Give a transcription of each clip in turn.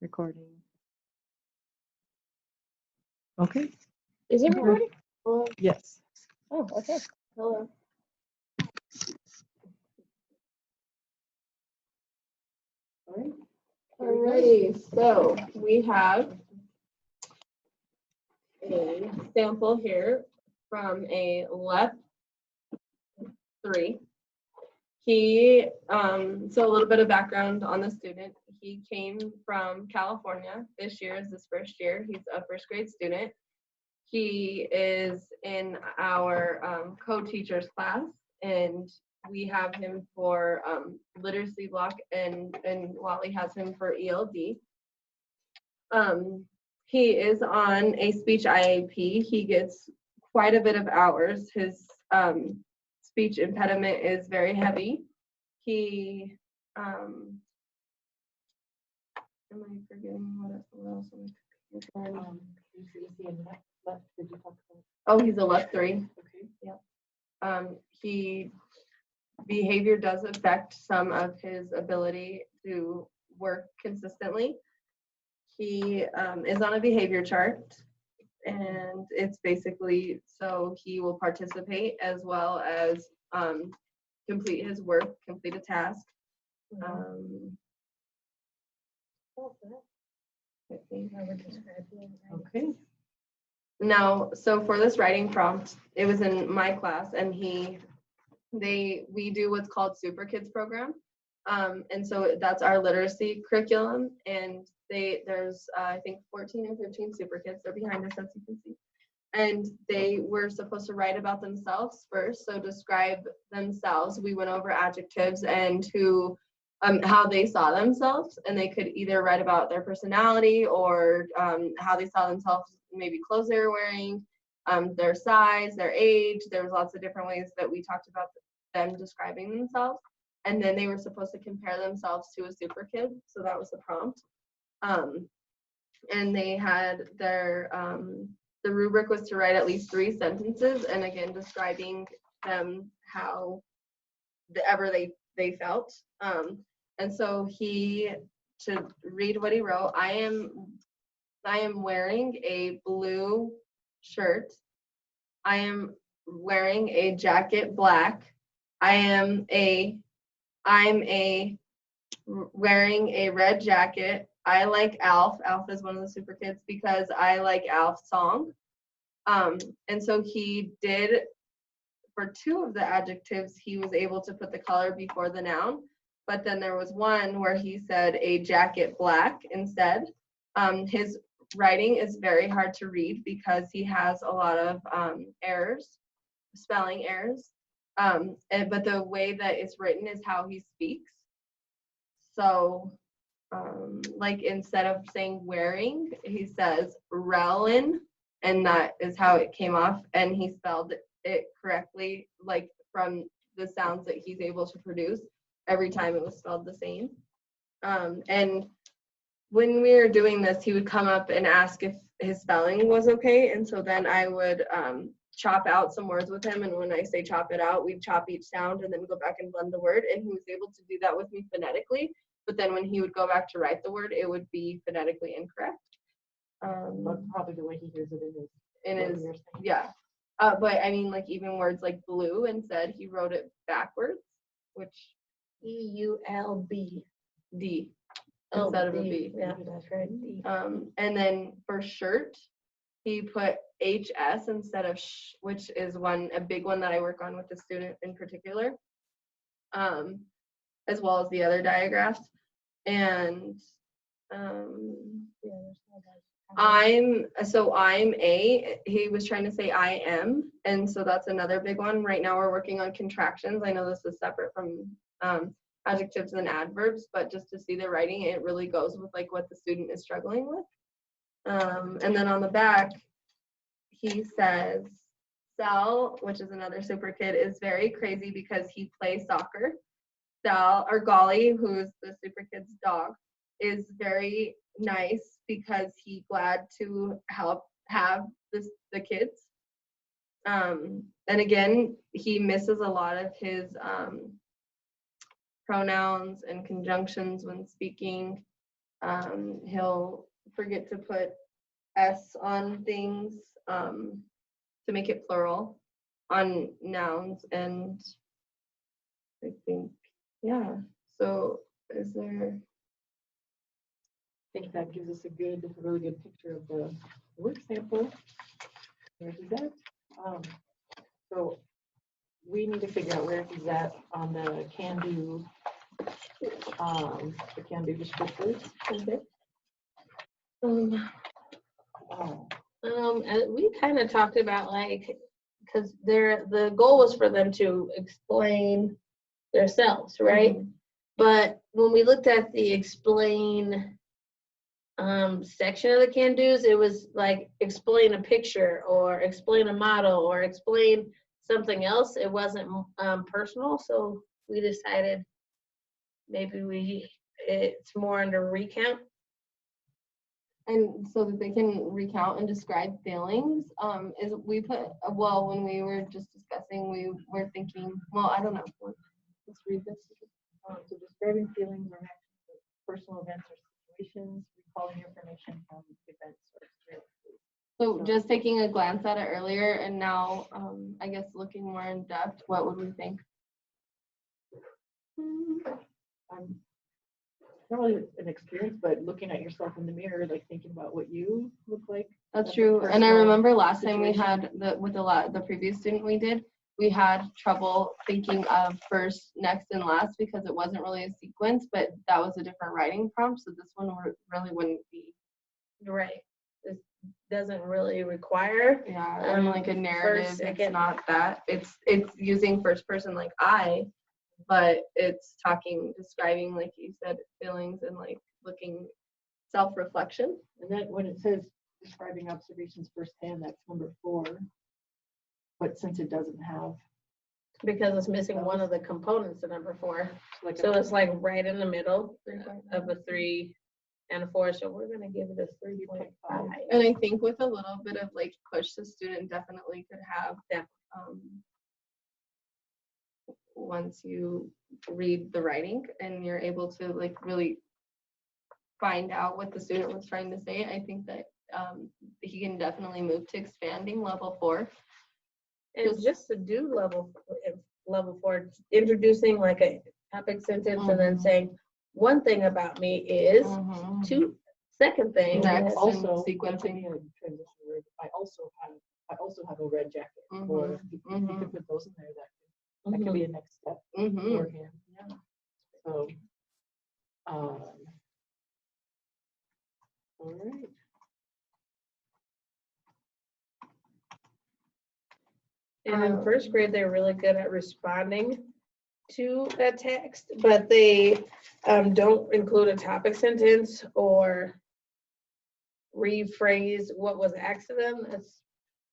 Recording. Okay. Is it recording? Hello. Yes. Oh, okay. Hello. Alrighty, so we have a sample here from a left 3. He, so a little bit of background on the student. He came from California. This year is his first year. He's a first grade student. He is in our co-teachers class, and we have him for literacy block, and Wally has him for ELD. He is on a speech IAP. He gets quite a bit of hours. His speech impediment is very heavy. He, am I forgetting what else am I forgetting? Left, did you talk about? Oh, he's a left 3. Okay. Yeah. He behavior does affect some of his ability to work consistently. He is on a behavior chart, and it's basically so he will participate as well as complete his work, complete a task. Okay. Now, so for this writing prompt, it was in my class, and we do what's called Super Kids program. And so that's our literacy curriculum, and there's I think 14 or 15 Super Kids. They're behind us, as you can see. And they were supposed to write about themselves first, so describe themselves. We went over adjectives and how they saw themselves, and they could either write about their personality or how they saw themselves, maybe clothes they were wearing, their size, their age. There was lots of different ways that we talked about them describing themselves. And then they were supposed to compare themselves to a super kid, so that was the prompt. And they had their the rubric was to write at least 3 sentences, and again describing them however they felt. And so to read what he wrote, I am wearing a blue shirt. I am wearing a jacket black. I'm wearing a red jacket. I like Alf. Alf is one of the super kids because I like Alf's song. And so he did, for 2 of the adjectives, he was able to put the color before the noun. But then there was one where he said a jacket black instead. His writing is very hard to read because he has a lot of errors, spelling errors. But the way that it's written is how he speaks. So, like instead of saying wearing, he says relin, and that is how it came off. And he spelled it correctly, like from the sounds that he's able to produce. Every time it was spelled the same. And when we were doing this, he would come up and ask if his spelling was okay. And so then I would chop out some words with him. And when I say chop it out, we'd chop each sound and then go back and blend the word. And he was able to do that with me phonetically. But then when he would go back to write the word, it would be phonetically incorrect. But probably the way he hears it in his yeah. But I mean, like even words like blue instead, he wrote it backwards, which EULB. D instead of a B. Yeah, that's right. D. And then for shirt, he put HS instead of sh, which is a big one that I work on with the student in particular, as well as the other diagraphs. And I'm a, he was trying to say I am, and so that's another big one. Right now we're working on contractions. I know this is separate from adjectives and adverbs, but just to see the writing, it really goes with like what the student is struggling with. And then on the back, he says, Sal, which is another super kid, is very crazy because he plays soccer. Sal, or Golly, who's the super kid's dog, is very nice because he's glad to help have the kids. And again, he misses a lot of his pronouns and conjunctions when speaking. He'll forget to put S on things to make it plural on nouns, and I think, yeah. So is there? I think that gives us a really good picture of the work sample. Where he's at. So we need to figure out where he's at on the can-do descriptors. Okay. Oh, And we kind of talked about like, because the goal was for them to explain themselves, right? Mhm. But when we looked at the explain section of the can do's, it was like explain a picture or explain a model or explain something else. It wasn't personal, so we decided maybe it's more under recount. And so that they can recount and describe feelings, is we put, well, when we were just discussing, we were thinking, well, I don't know. Let's read this. so describing feelings or actions of personal events or situations, recalling information from events or experiences. So just taking a glance at it earlier and now, I guess looking more in depth, what would we think? Not really an experience, but looking at yourself in the mirror, like thinking about what you look like. That's That's a true. And I personal remember last time we situation. had the previous student we did, we had trouble thinking of first, next, and last because it wasn't really a sequence, but that was a different writing prompt. So this one really wouldn't be. Right. This doesn't really require. Yeah, and like a narrative, first, it's second. not that. It's using first person like I, but it's describing, like you said, feelings and like looking self-reflection. And then when it says describing observations firsthand, that's number 4. But since it doesn't have Because it's missing one of the components of number 4. like So it's like right in the middle of a 3 and a 4. So we're gonna give it a 3.5. And I think with a little bit of like push, the student definitely could have Yeah. Once you read the writing and you're able to like really find out what the student was trying to say, I think that he can definitely move to expanding level 4. And just to do level 4, introducing like a topic sentence and then saying one thing about me is second thing. Next. also sequencing. that could be a transition word. I also have a red jacket, or you could put those in there. That could be a next step for him. Yeah. So, all right. And in first grade, they're really good at responding to a text, but they don't include a topic sentence or rephrase what was asked of them.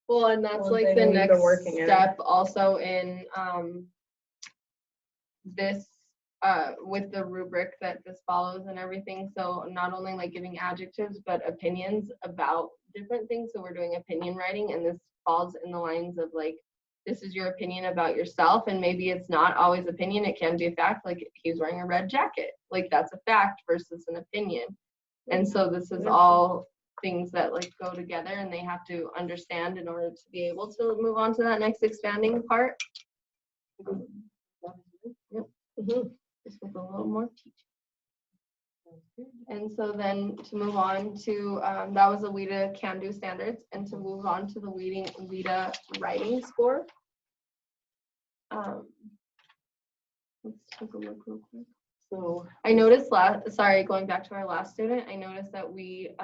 Well, and that's one like thing the we've been next working on. step also in this with the rubric that this follows and everything. So not only like giving adjectives, but opinions about different things. So we're doing opinion writing, and this falls in the lines of like, this is your opinion about yourself, and maybe it's not always opinion, it can be a fact, like he's wearing a red jacket, like that's a fact versus an opinion. And so this is all things that like go together and they have to understand in order to be able to move on to that next expanding part. Just with a little more teaching. And so then to move on to, that was the WIDA can-do standards, and to move on to the WIDA writing score. Let's take a look real quick. So I noticed going back to our last student, I noticed that we,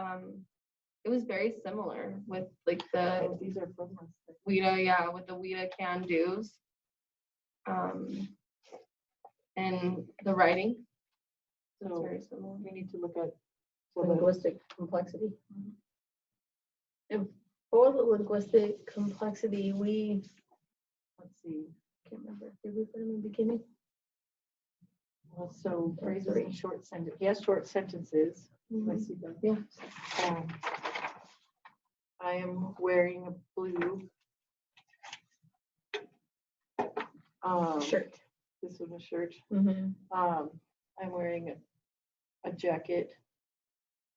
it was very similar with like these are from us. WIDA, with the WIDA can-dos. And the writing. It's So very similar. we need to look at Linguistic complexity. And for the linguistic complexity, let's see. can't remember, did we put in the beginning? Well, so phrases and short sentences. He has short sentences. I see that. Yeah. I am wearing a blue Shirt. This is a shirt. Mm-hmm. I'm wearing a jacket.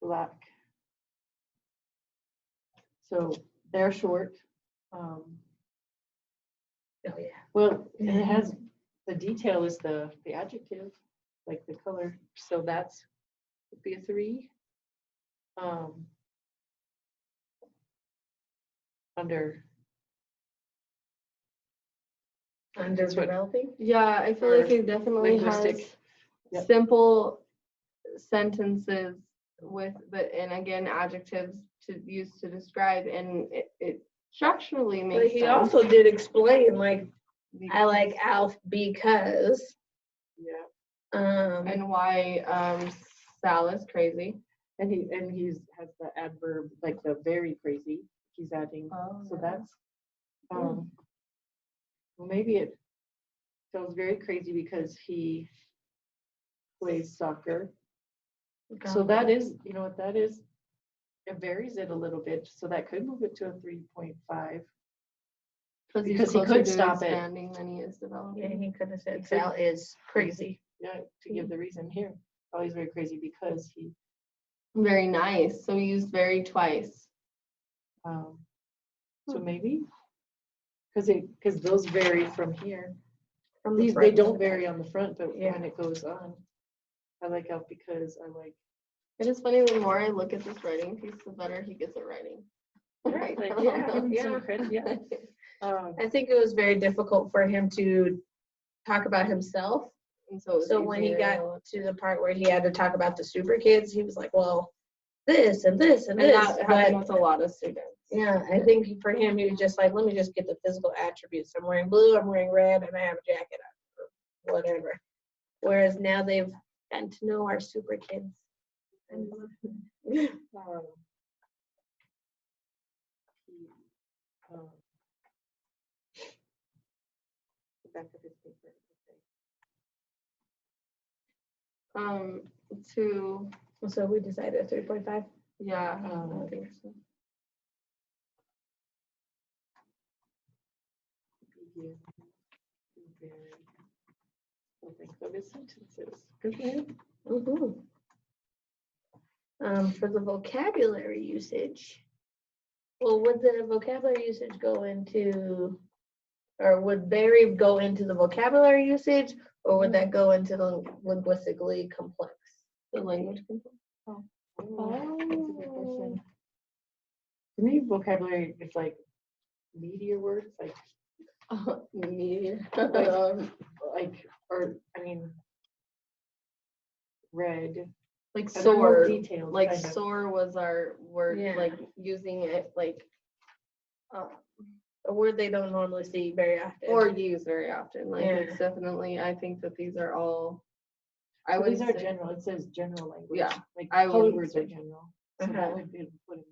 black. So they're short. Oh, yeah. Well, and it has, the detail is the adjective, like the color, so that's, would be a 3. Under, Underdeveloping? Yeah, I feel Or like it definitely has linguistic. Yep. simple sentences with and again adjectives to use to describe, and it structurally But makes he sense. also did explain, like, I like Alf because, yeah, And why Sal is crazy. and he's has the adverb, like the very crazy, he's adding, so that's, well, maybe it feels very crazy because he plays soccer. So that is, you know what that is, it varies it a little bit, so that could move it to a 3.5. Because he could stop it. Expanding than he is developing. Yeah, he could have said He could- Sal is crazy. Yeah, to give the reason here. Oh, he's very crazy because he, Very nice. So he used very twice. so maybe, because those vary from here. From the These, front they to don't the vary back. on the front, but Yeah. when it goes on, I like Elf because I like. It is funny, the more I look at this writing piece, the better he gets at writing. Right, like, Yeah, give him yeah. some credit, yeah. I think it was very difficult for him to talk about himself. And so, it was So when he easier. got to the part where he had to talk about the super kids, he was like, well, this and this and And this. that But happened with a lot of students. yeah, I think for him, he was just like, let me just get the physical attributes. I'm wearing blue, I'm wearing red, and I have a jacket on, or whatever. Whereas now they've gotten to know our super kids. And, He, the back of his paper, okay. To so we decided 3.5. yeah, Um, I think so. Begin to vary. I'll think of his sentences. Good for him. Mhm. For the vocabulary usage, well, would the vocabulary usage go into, or would vary go into the vocabulary usage, or would that go into the linguistically complex? The language control. Oh, that's a good question. To me, vocabulary is like media words, like, Media. or, I mean, red. Like Are there more soar. details, Like kind of? soar was our word, Yeah. like using it like A word they don't normally see very often. or use very often. Like Yeah. it's definitely, I think that these are all, I Well, would these are say, general, it says general language. Yeah, Like I color wouldn't words say- are general, so Uh-huh. that would be put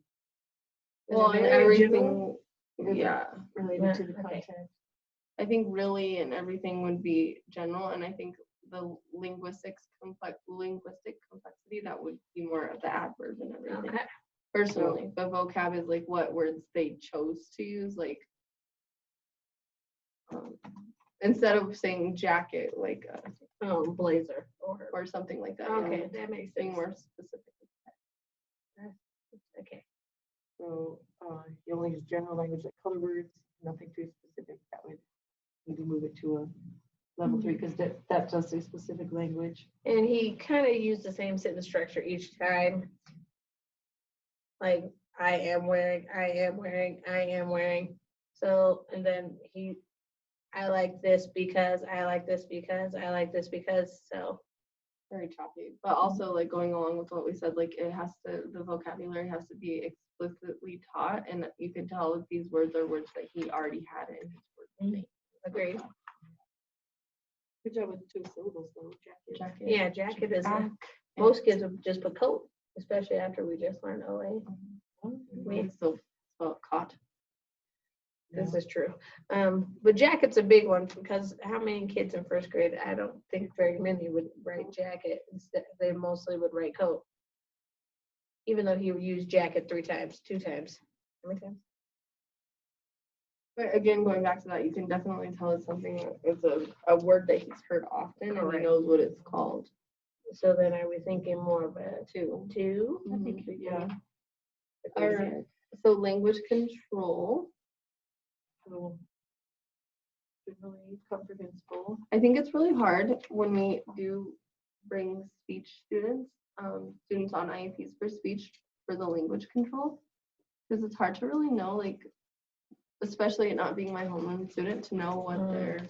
well, and very everything, general? yeah. related to the Yeah, okay. content. I think really and everything would be general, and I think the linguistic complexity, that would be more of the adverb and everything. Okay. Personally, but vocab is like what words they chose to use, like instead of saying jacket, like Blazer or something like that. okay, yeah, that makes being sense. more specific. Okay. So you only use general language like color words, nothing too specific. That would maybe move it to a level 3 because that does say specific language. And he kind of used the same sentence structure each time. Like, I am wearing, I am wearing, I am wearing. So, and then I like this because, I like this because, I like this because, so. Very choppy, but also like going along with what we said, like the vocabulary has to be explicitly taught, and you can tell if these words are words that he already had in his word bank. Agreed. Good job with 2 syllables though, jacket. Yeah, jacket is, most kids would just put coat, especially after we just learned OA. We still spell caught. This is true. But jacket's a big one because how many kids in first grade? I don't think very many would write jacket. Instead, they mostly would write coat. Even though he would use jacket 2 times. How many times? But again, going back to that, you can definitely tell it's something, it's a word that he's heard often and he Correct. knows what it's called. So then are we thinking more of a 2. 2? I think, yeah. Or, so language control. So generally comprehensible. I think it's really hard when we do bring speech students, students on IEPs for speech for the language control, because it's hard to really know, like, especially it not being my homeland student, to know what they're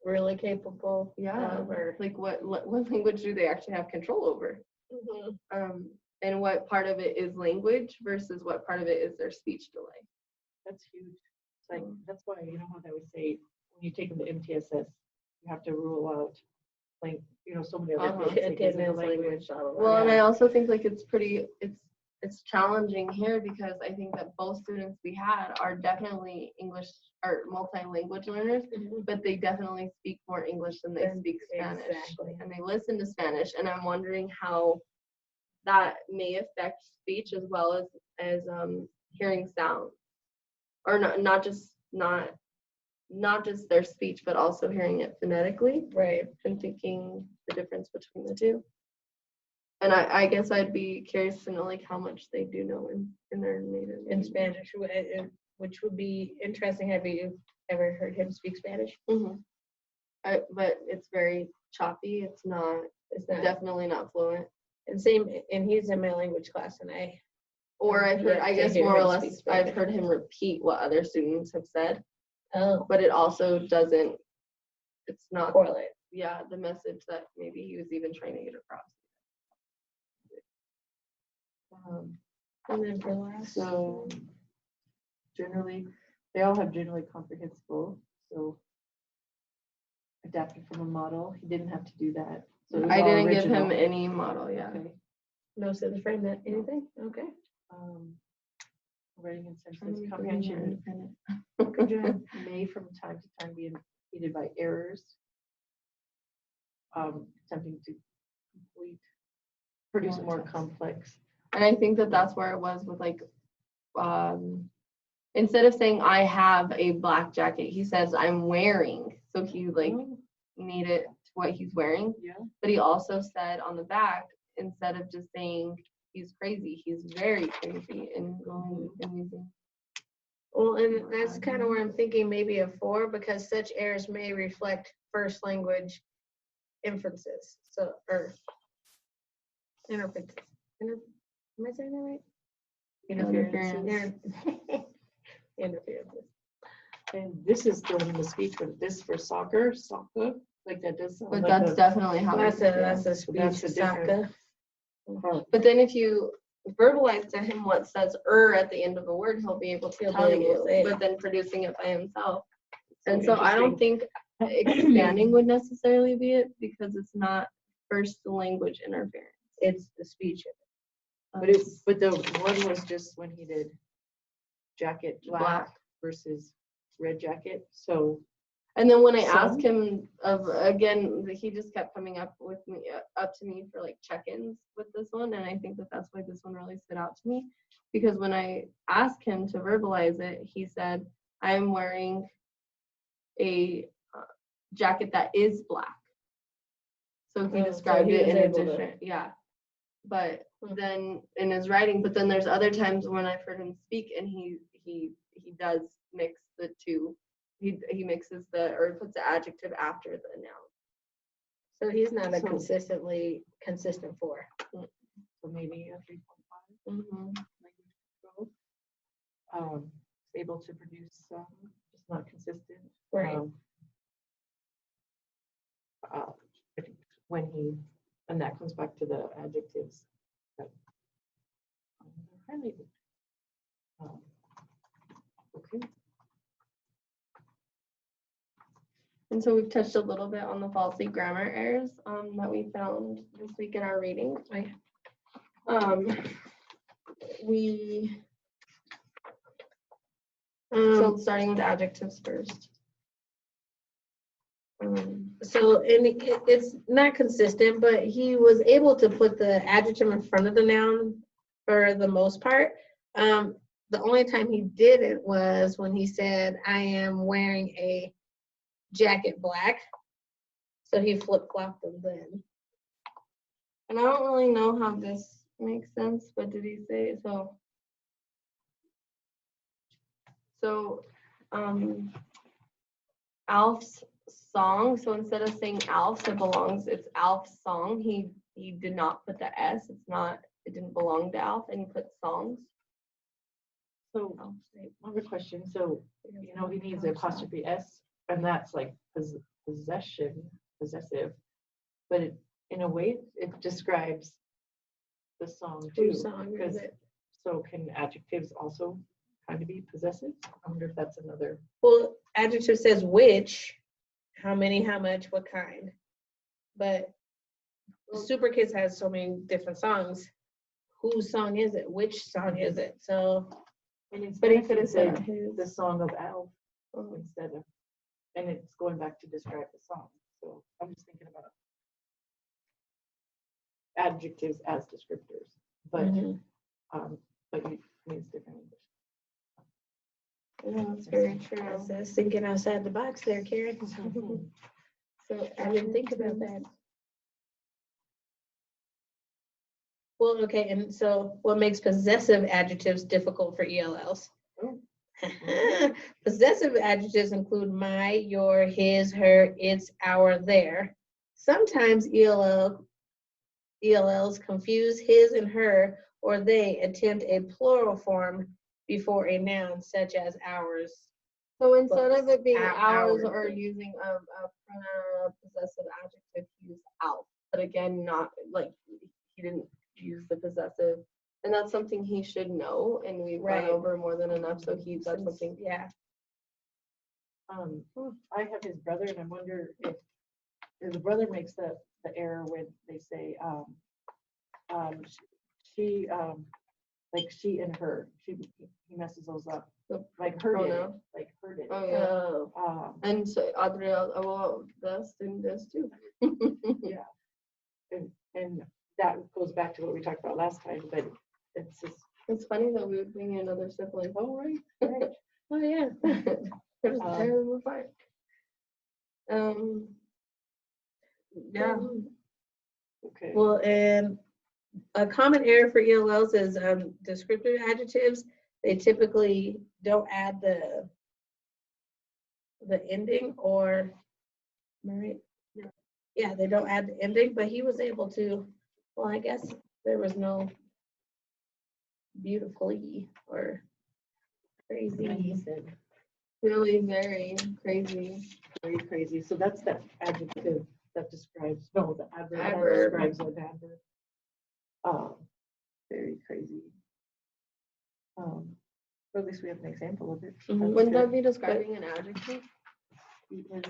Really capable. yeah, Or like what language do they actually have control over, and what part of it is language versus what part of it is their speech delay. That's huge. It's like, that's why, you know how they always say, when you take them to MTSS, you have to rule out, like, you know, so many other Uh-huh. things. like, is it attendance the language. Blah, blah, blah. Well, and I also think like it's challenging here because I think that both students we had are definitely English or multi-language learners, Mhm. but they definitely speak more English than they Then- speak Spanish. exactly. And they listen to Spanish, and I'm wondering how that may affect speech as well as hearing sound, or not just their speech, but also hearing it phonetically Right. and thinking the difference between the two. And I guess I'd be curious to know like how much they do know in their native In language. Spanish, which would be interesting. Have you ever heard him speak Spanish? Mhm. But it's very choppy. It's It's definitely not fluent. And same, and he's in my language class, and Or I've heard, yet I to guess hear more or him less, speak I've Spanish. heard him repeat what other students have said, oh, but it also doesn't. It's not. correlate. Yeah, the message that maybe he was even trying to get across. And then for last, So generally, they all have generally comprehensible, so adapted from a model. He didn't have to do that. So it was I all didn't give him original. any model. Yeah. Okay. no sense frame that anything. Okay. Writing and Trying to sentence make them more comprehension independent. may from time to time be impeded by errors. Attempting to produce more complex. And I think that that's where it was with like, instead of saying I have a black jacket, he says I'm wearing. So he like made it to what he's wearing. Yeah. But he also said on the back, instead of just saying he's crazy, he's very crazy and going and using. Well, and that's kind of where I'm thinking maybe a 4, because such errors may reflect first language inferences. So, or interferences. Am I saying that right? Interference. Interferences. And this is still in the speech, but this for soccer, like that does sound But like that's definitely how That's it a is. speech So that's a different- Saka. But then if you verbalize to him what says at the end of a word, he'll be able to He'll be tell able to you, say it. but then producing it by himself. So And so I don't think expanding would necessarily be it, because it's not first language interference. It's the speech. But the one was just when he did jacket black versus red jacket. So And then when I So- asked him again, he just kept coming up to me for like check-ins with this one, and I think that that's why this one really stood out to me, because when I asked him to verbalize it, he said, "I'm wearing a jacket that is black." So he Oh, so described he it was in a able to- different, yeah. But Hmm. then in his writing, but then there's other times when I've heard him speak, and he does mix the two. He mixes or puts the adjective after the noun. So he's not a So- consistent 4. so maybe a 3.5 Mm-hmm. language control. Able to produce just not consistent. Right. And that comes back to the adjectives. that, are highlighted. Okay. And so we've touched a little bit on the faulty grammar errors that we found this week in our reading. So starting with adjectives first. So it's not consistent, but he was able to put the adjective in front of the noun for the most part. The only time he didn't was when he said, "I am wearing a jacket black." So he flip-flopped them then. And I don't really know how this makes sense. What did he say? So, Alf's song. So instead of saying Alf's, it's Alf's song. He did not put the S. It didn't belong to Alf, and he put songs. So, I have a question. So, he needs the apostrophe S, and that's like possessive, but in a way, it describes the song too. Whose song is it? So can adjectives also kind of be possessive? I wonder if that's another. Well, adjective says which, how many, how much, what kind. But Super Kids has so many different songs. Whose song is it? Which song is it? So, But he could have said the song of Alf instead of, and it's going back to describe the song. So I'm just thinking about adjectives as descriptors, but it means different English. Yeah, that's very true. that's thinking outside the box there, Karen. So I didn't think about that. Well, okay, and so what makes possessive adjectives difficult for ELLs? Oh. Possessive adjectives include my, your, his, her, its, our, their. Sometimes ELLs confuse his and her, or they attempt a plural form before a noun, such as ours. So instead of it being Ours. ours or using a pronoun or possessive adjective, he used Alf. But again, not like he didn't use the possessive. And that's something he should know, and we've gone Right. over more than enough. So that's something. Yeah. I have his brother, and I wonder if the brother makes the error when they say she like she and her. He messes those up. Like her did it. Pronoun. Like her did it. Oh yeah. And so Adriel, well, this and this too. Yeah. And that goes back to what we talked about last time, but it's just. It's funny that we would bring in another sibling. Oh, right. Oh, yeah. There's a terrible fight. Yeah. Okay. Well, and a common error for ELLs is descriptive adjectives. They typically don't add the ending or, right? Yeah, they don't add the ending, but he was able to, well, I guess there was no beautifully or crazy. He said Really very crazy. very crazy. So that's that adjective that describes, no, the adverb that Adverb. describes an adverb. Very crazy. Or at least we have an example of it. Mhm. That's Wouldn't that good. be describing an adjective? He is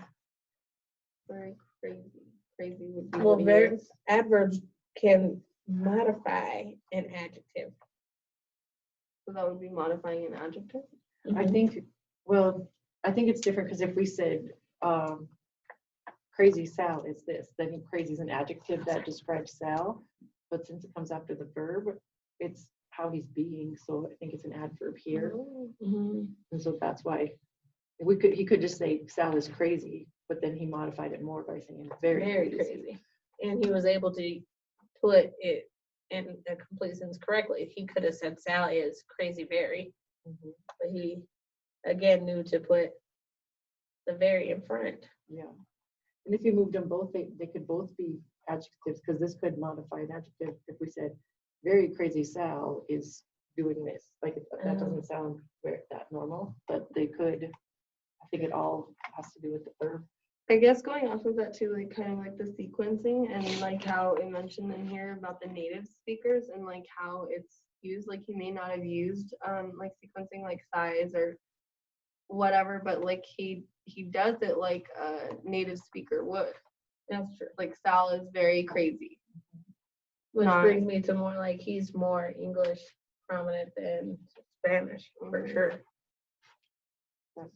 Very crazy. Crazy would be Well, what he is. adverbs can modify an adjective. So that would be modifying an adjective. I think, well, I think it's different because if we said crazy Sal is this, then crazy is an adjective that describes Sal. But since it comes after the verb, it's how he's being. So I think it's an adverb here. Mhm. And so that's why he could just say Sal is crazy, but then he modified it more by saying very, Very crazy. And he was able to put it in a complete sentence correctly. He could have said Sal is crazy very, Mhm. but he again knew to put the very in front. Yeah. And if you moved them both, they could both be adjectives because this could modify an adjective if we said very crazy Sal is doing this. Like that doesn't sound that normal, but they could. I think it all has to do with the verb. I guess going off of that too, like kind of like the sequencing and like how it mentioned in here about the native speakers and like how it's used. Like he may not have used like sequencing like size or whatever, but like he does it like a native speaker would. That's true. Like Sal is very crazy. Which Not- brings me to more like he's more English prominent than Spanish for Mhm. sure. Yes.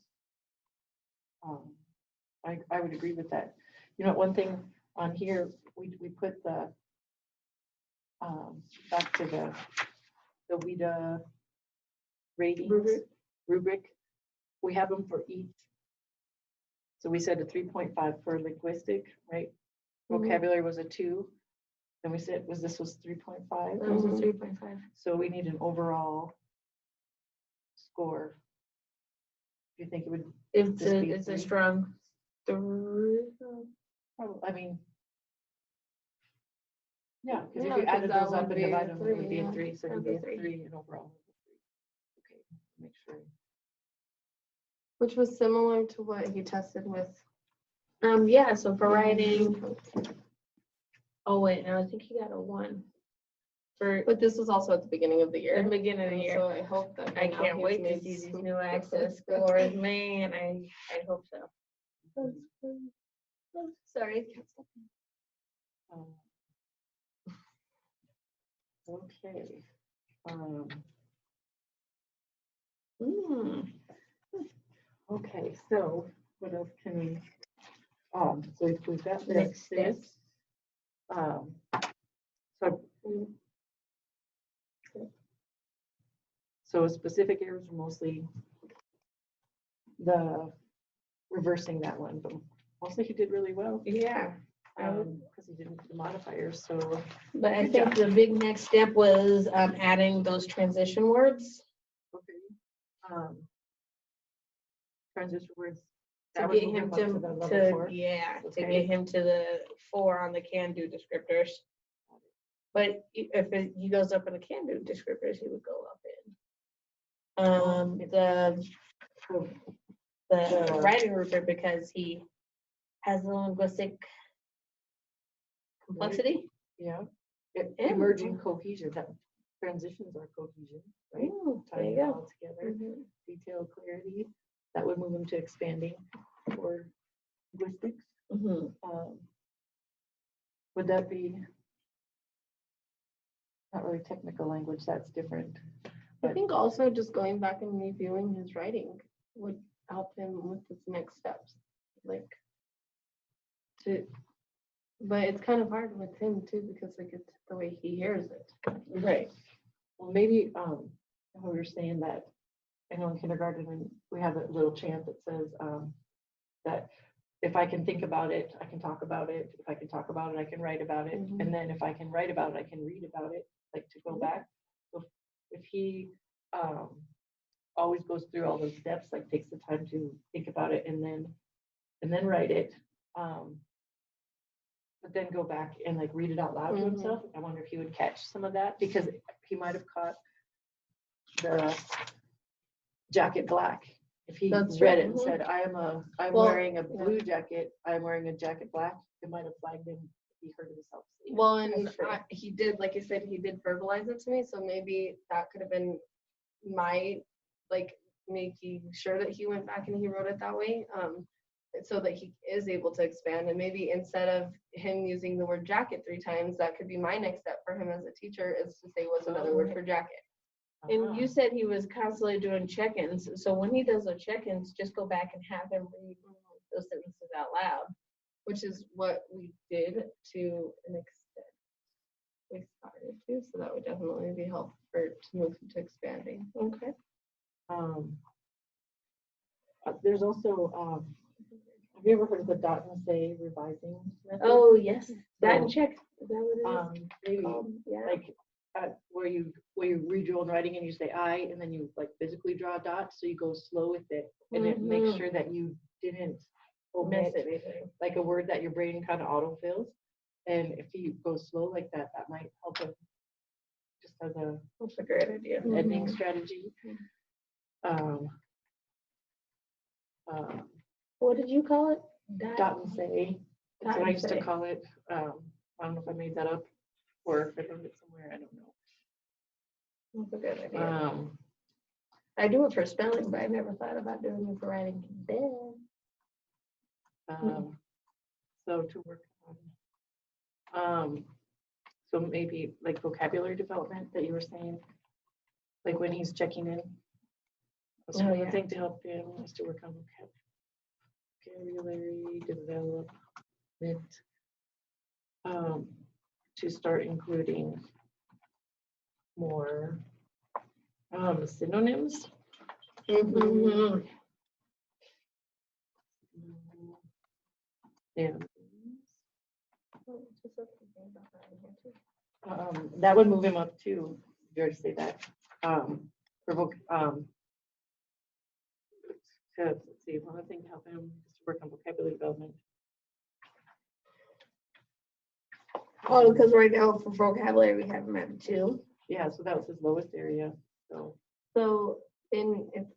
I would agree with that. You know, one thing on here, we put the back to the WIDA ratings rubric. We have them for each. So we said a 3.5 for linguistic, right? Mhm. Vocabulary was a 2. And we said, this was 3.5? That was a Mhm. 3.5. So we need an overall score. Do you think it would, It's Just a, be it's a 3? strong 3. probably, I mean, yeah, because Yeah, if you 'cause added that those up would and be a divided them, it would 3, be a yeah. 3, so it would That'd be be a 3. 3 and overall. Okay, make sure. Which was similar to what he tested with. Yeah, so for writing, oh wait, no, I think he got a 1. For But this was also at the beginning of the year. the beginning of the and year. So I hope that. I now can't he's wait to made see these some new access progress. scores, man, I hope so. Sorry. Um, Okay. Um, Okay, so what else can we, so if we've got Next this, steps. So, so specific errors are mostly the reversing that one, but mostly he did really well, Yeah, because he didn't do the modifiers, so. but I Good think the big next step was adding those transition words Okay. Transition words. to that would get move him up to the level to 4. yeah, to Okay. get him to the 4 on the can-do descriptors. But if he goes up in the can-do descriptors, he would go up in the writing rubric because he has the linguistic complexity. Yeah. Yeah. Emerging cohesion, that transitions are cohesion, right? Ooh, there Tying you it go. all together, Mhm. detailed clarity, that would move him to expanding for linguistics. Mhm. Would that be not really technical language, that's different. I think also just going back and reviewing his writing would help him with his next steps. Like but it's kind of hard with him too because like it's the way he hears it. Right. Well, maybe, we were saying that, I know in kindergarten, when we have a little chant that says, that if I can think about it, I can talk about it. If I can talk about it, I can write about it. Mhm. And then if I can write about it, I can read about it, like to go back. So if he always goes through all those steps, like takes the time to think about it and then write it, but then go back and like read it out loud to Mhm. himself. I wonder if he would catch some of that, because he might have caught the jacket black. If he That's read true. it and said, I'm Well, wearing a blue jacket, I'm wearing a jacket black, it might have flagged him if he heard himself say it. Well, and That's true. he did, like you said, he did verbalize it to me, so maybe that could have been my, like, making sure that he went back and he wrote it that way, so that he is able to expand. And maybe instead of him using the word jacket 3 times, that could be my next step for him as a teacher, is to say what's another word for jacket. And you said he was constantly doing check-ins. So when he does the check-ins, just go back and have him read those sentences out loud. Which is what we did to an extent. We started to, so that would definitely be helpful to move to expanding. Okay. There's also, have you ever heard of the dot and say revising method? Oh, yes. Dot and So, check. Is that what it is? Maybe Yeah. like where you read your own writing and you say I, and then you like physically draw a dot, so you go slow with it, and it makes Mhm. sure that you didn't Miss omit anything. like a word that your brain kind of autofills. And if you go slow like that, that might help him just as That's a great idea. an editing strategy. What did you call it? Dot and say. That's Dot what I and used say. to call it. I don't know if I made that up or if I wrote it somewhere. I don't know. That's a good idea. I do it for spelling, but I never thought about doing it for writing. So to work on, so maybe like vocabulary development that you were saying, like when he's checking in. That's Oh, one yeah. thing to help him is to work on vocabulary development. To start including more synonyms. Mhm. And That would move him up too. Did you already say that? Provoke, let's see, one other thing to help him is to work on vocabulary development. Oh, because right now for vocabulary, we have him at 2. Yeah, so that was his lowest area, so. So it's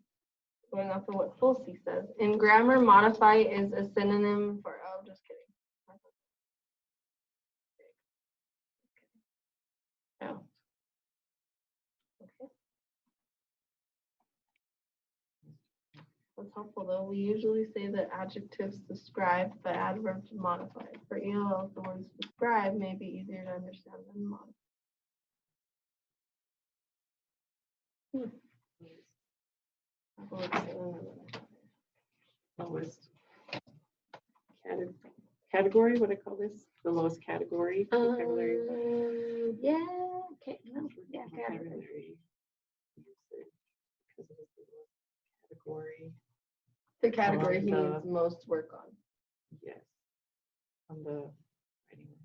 going off of what Fulsey says. In grammar, modify is a synonym for, oh, just kidding. Oh. Okay. That's helpful though. We usually say that adjectives describe, but adverbs modify. For ELL, the words describe may be easier to understand than modify. Lowest category, what do I call this? The lowest category vocabulary. Yeah, okay, no, yeah, category. Vocabulary usage, because it is the lowest category. The category he the- needs most work on. Yes. On the writing.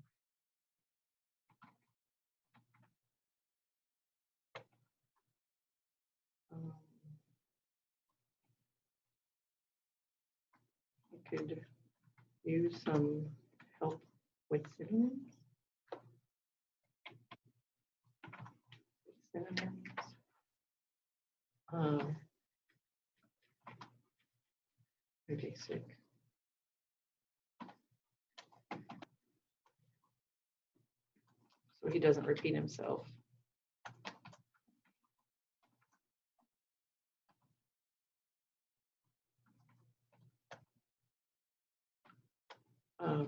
You could use some help with synonyms. Synonyms. Very basic. So he doesn't repeat himself.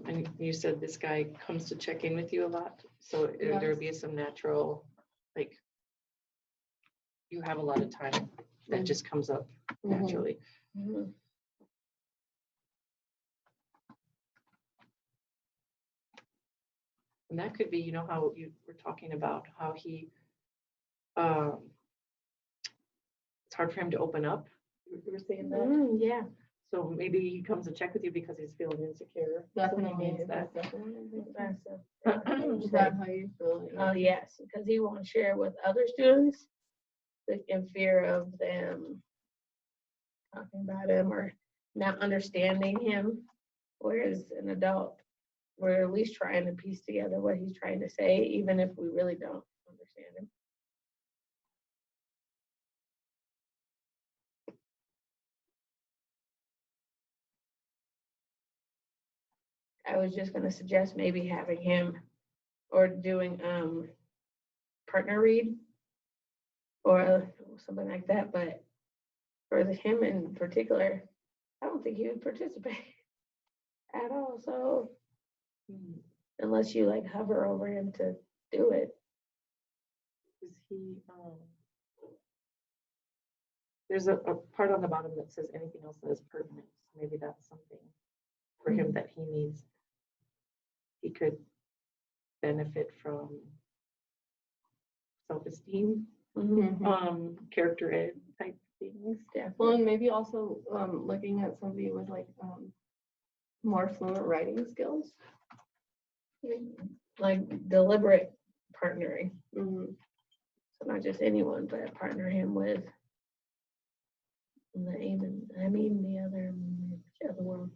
And you said this guy comes to check in with you a lot, so there'd be some natural, like, you have a lot of time that just comes up naturally. Mhm. And that could be, you know, how you were talking about how he, it's hard for him to open up. You were saying that. Yeah. So maybe he comes to check with you because he's feeling insecure. So he Definitely. needs that. Is that how you feel? Oh, yes, because he won't share with other students in fear of them talking about him or not understanding him. Whereas an adult, we're at least trying to piece together what he's trying to say, even if we really don't understand him. I was just gonna suggest maybe having him or doing partner read or something like that, but for him in particular, I don't think he would participate at all. So unless you like hover over him to do it. Is he, there's a part on the bottom that says anything else that is pertinent. So maybe that's something for him that he needs. He could benefit from self-esteem, character ed type things. Well, and maybe also looking at somebody with like more fluent writing skills. Like deliberate partnering. Mm-hmm. So not just anyone, but partner him with the other world.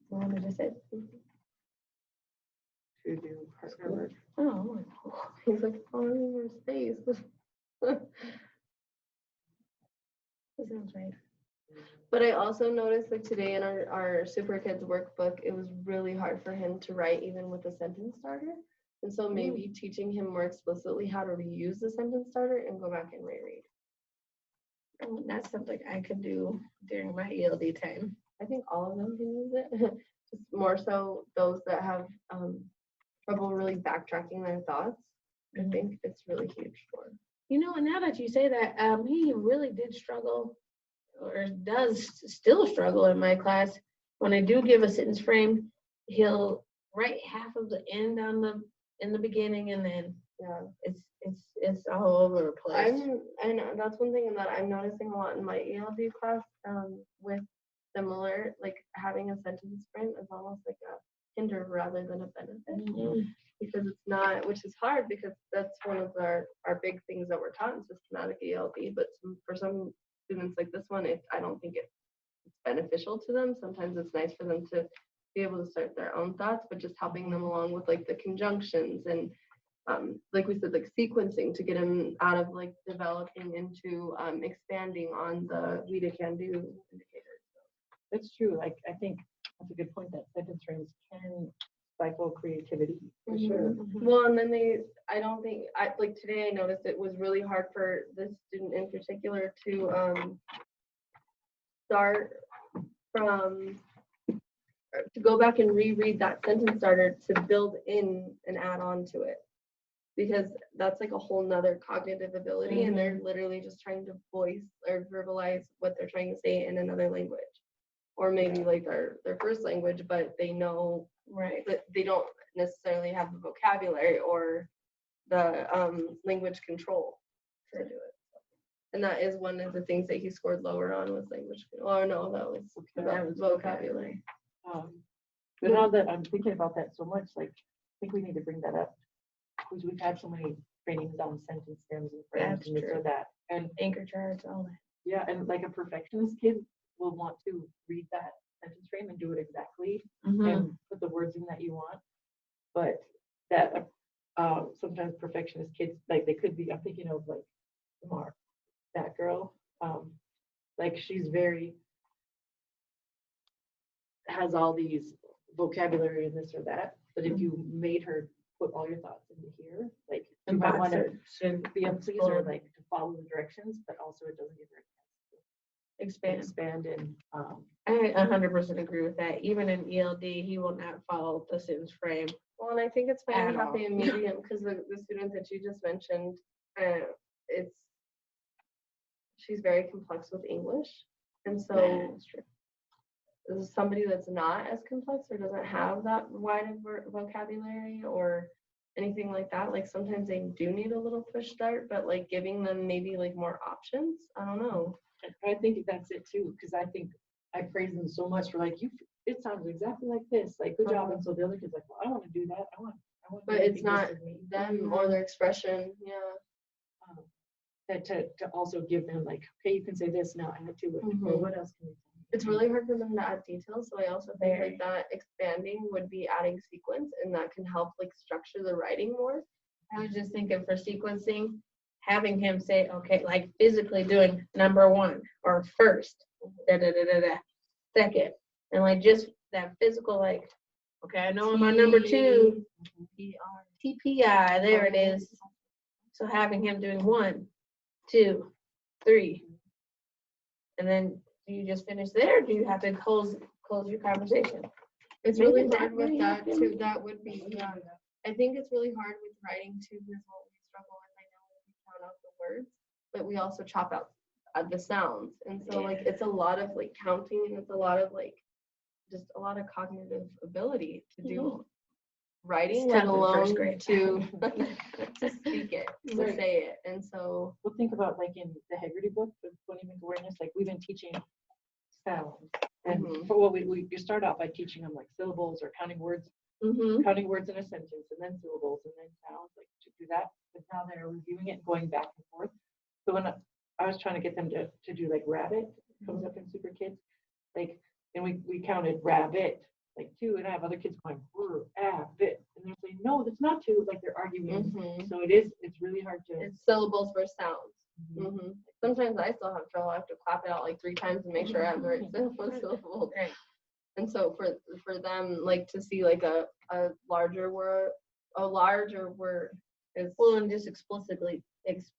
The one I just said. To do partner work. Oh, He's like, oh, I need more space. that sounds right. But I also noticed like today in our Super Kids workbook, it was really hard for him to write even with a sentence starter. And so maybe teaching him more explicitly how to use the sentence starter and go back and reread. Oh, that's something I could do during my ELD time. I think all of them can use it. Just more so those that have trouble really backtracking their thoughts. I think it's really huge for. You know, and now that you say that, he really did struggle or does still struggle in my class. When I do give a sentence frame, he'll write half of the end in the beginning, and then it's all over the place. And that's one thing that I'm noticing a lot in my ELD class with similar. Like having a sentence frame is almost like a hinder rather than a benefit. Mhm. Because it's not, which is hard because that's one of our big things that we're taught in systematic ELD. But for some students like this one, I don't think it's beneficial to them. Sometimes it's nice for them to be able to start their own thoughts, but just helping them along with like the conjunctions and like we said, like sequencing to get them out of like developing into expanding on the we to can do indicators. That's true. Like, I think that's a good point that sentence frames can stifle creativity for sure. Well, and then I don't think, like today I noticed it was really hard for this student in particular to start from, to go back and reread that sentence starter to build in and add on to it. Because that's like a whole nother cognitive ability and they're literally just trying to voice or verbalize what they're trying to say in another language. Or maybe like their first language, but they know that they don't necessarily have the vocabulary or the language control to do it. And that is one of the things that he scored lower on was language. Oh no, that was vocabulary. But now that I'm thinking about that so much, like I think we need to bring that up because we've had so many trainings on sentence stems and frames That's and this true. or that. And Anchor charts, all that. yeah, and like a perfectionist kid will want to read that sentence frame and do it exactly and put the words in that you want. But that sometimes perfectionist kids, like they could be, I'm thinking of like Mark, that girl, like she's very, has all these vocabulary and this or that. But if you made her put all your thoughts into here, like you might want to be a pleaser, like to follow the directions, but also it doesn't give her expand and I 100% agree with that. Even in ELD, he will not follow the sentence frame. Well, and I think it's finding At happy all. medium because the student that you just mentioned, she's very complex with English, and so That's true. this is somebody that's not as complex or doesn't have that wide of vocabulary or anything like that. Like sometimes they do need a little push start, but like giving them maybe like more options. I don't know. I think that's it too, because I think I praise them so much for like it sounds exactly like this, like good job. And so the other kid's like, well, I want to do that. I want But to it's do not this with me. them or their expression. Yeah. That to also give them like, okay, you can say this now, add to it. Or what else can you say? It's really hard for them to add details. So I also think like that expanding would be adding sequence and that can help like structure the writing more. I was just thinking for sequencing, having him say, okay, like physically doing number one or first, second. And like just that physical, like, okay, I know I'm on number two, TPI, there it is. So having him doing 1, 2, 3. And then do you just finish there? Or do you have to close your conversation? It's Maybe really that hard with may that happen. too. That would be, yeah. I think it's really hard with writing too because what we struggle with, I know we count out the words, but we also chop out the sounds. And so like it's a lot of like counting and it's a lot of like just a lot of cognitive ability to do writing, let alone to speak it, to say it. And so We'll think about like in the Haggerty book, the phonemic awareness, like we've been teaching sounds. And for what we start out by teaching them like syllables or counting words in a sentence and then syllables and then sounds, like to do that. But now they're reviewing it and going back and forth. So when I was trying to get them to do like rabbit, comes up in Super Kids, like, and we counted rabbit, like 2, and I have other kids going, rabbit, and they're saying, no, that's not 2, like they're arguing. So it's really hard to. It's syllables versus sounds. Sometimes I still have trouble. I have to clap it out like 3 times and make sure I have the right syllables. And so for them, like to see like a larger word is Well, and just explicitly,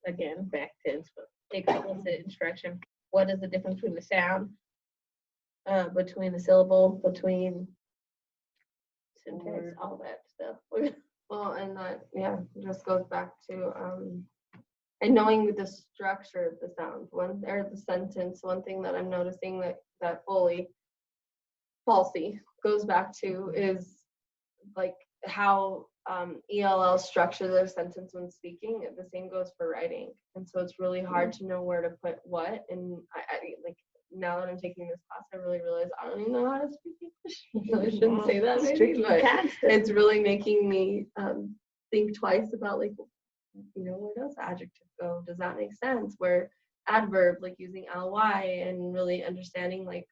again, back to explicit instruction. What is the difference between the sound, between the syllable, between syntax, all that stuff? well, and that just goes back to and knowing the structure of the sound or the sentence. One thing that I'm noticing that falsy goes back to is like how ELL structure their sentence when speaking. The same goes for writing, and so it's really hard to know where to put what. And I like now that I'm taking this class, I really realize I don't even know how to speak English. I shouldn't say that, It's maybe, tricky. but Constant. it's really making me think twice about like, you know, where does adjective go? Does that make sense? Where adverb, like using ly, and really understanding like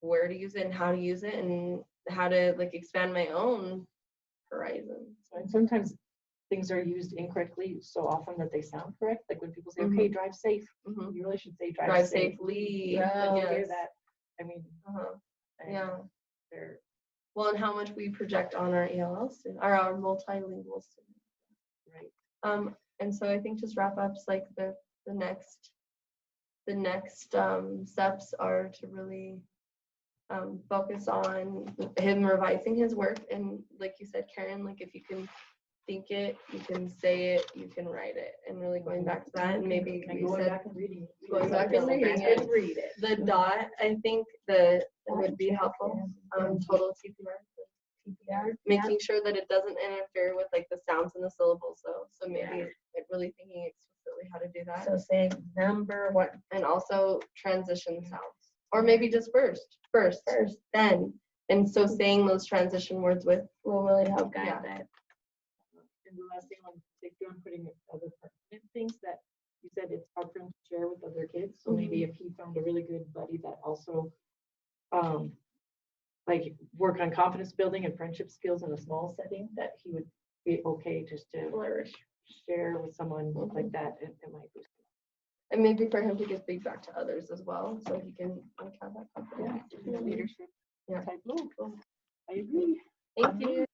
where to use it and how to use it and how to like expand my own horizons. And sometimes things are used incorrectly so often that they sound correct. Like when people say, okay, drive safe, Mhm. you really should say drive, Drive safe. safely. When you hear Yes. that, I mean, Uh-huh. and Yeah. they're Well, and how much we project on our ELL students, or our multilingual students. right. And so I think just wrap ups like the next steps are to really focus on him revising his work, and like you said, Karen, like if you can think it, you can say it, you can write it, and really going back to that, and maybe And we going said back and reading. going back and reading Good it. read it. The dot, I think that would be helpful. Total TPR. Making sure that it doesn't interfere with like the sounds and the syllables though. So maybe like really thinking explicitly how to do that. So saying number one. And also transition sounds. Or maybe just first, then. And so saying those transition words with Will really help guide Yeah. that. And the last thing I'm thinking on putting other pertinent things that you said it's hard for him to share with other kids. So maybe if he found a really good buddy that also like work on confidence building and friendship skills in a small setting, that he would be okay just to Flourish. share with someone like that. It might boost him. and maybe for him to give feedback to others as well. So he can like have that confidence. Leadership Yeah. type role. I agree. Thank you.